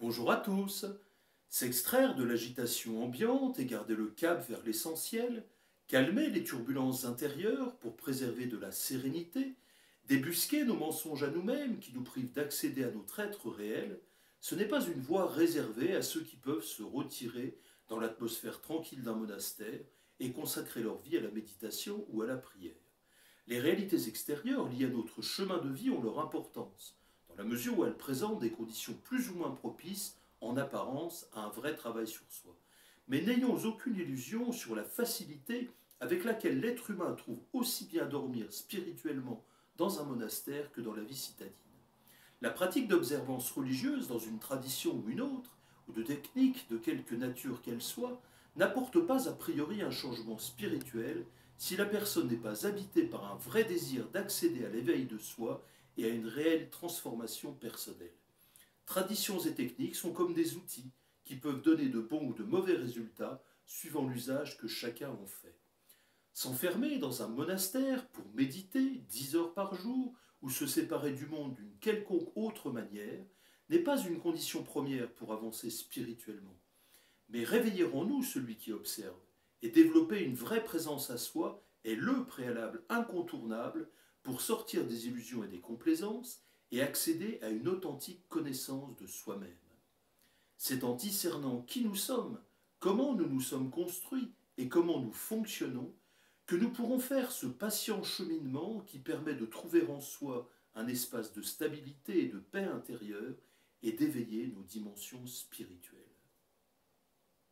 Bonjour à tous. S'extraire de l'agitation ambiante et garder le cap vers l'essentiel, calmer les turbulences intérieures pour préserver de la sérénité, débusquer nos mensonges à nous-mêmes qui nous privent d'accéder à notre être réel, ce n'est pas une voie réservée à ceux qui peuvent se retirer dans l'atmosphère tranquille d'un monastère et consacrer leur vie à la méditation ou à la prière. Les réalités extérieures liées à notre chemin de vie ont leur importance, dans la mesure où elles présentent des conditions plus ou moins propices, en apparence, à un vrai travail sur soi. Mais n'ayons aucune illusion sur la facilité avec laquelle l'être humain trouve aussi bien dormir spirituellement dans un monastère que dans la vie citadine. La pratique d'observance religieuse dans une tradition ou une autre, ou de technique de quelque nature qu'elle soit, n'apporte pas a priori un changement spirituel si la personne n'est pas habitée par un vrai désir d'accéder à l'éveil de soi et à une réelle transformation personnelle. Traditions et techniques sont comme des outils qui peuvent donner de bons ou de mauvais résultats suivant l'usage que chacun en fait. S'enfermer dans un monastère pour méditer 10 heures par jour ou se séparer du monde d'une quelconque autre manière n'est pas une condition première pour avancer spirituellement. Mais réveiller en nous celui qui observe et développer une vraie présence à soi est le préalable incontournable pour sortir des illusions et des complaisances et accéder à une authentique connaissance de soi-même. C'est en discernant qui nous sommes, comment nous nous sommes construits et comment nous fonctionnons que nous pourrons faire ce patient cheminement qui permet de trouver en soi un espace de stabilité et de paix intérieure et d'éveiller nos dimensions spirituelles.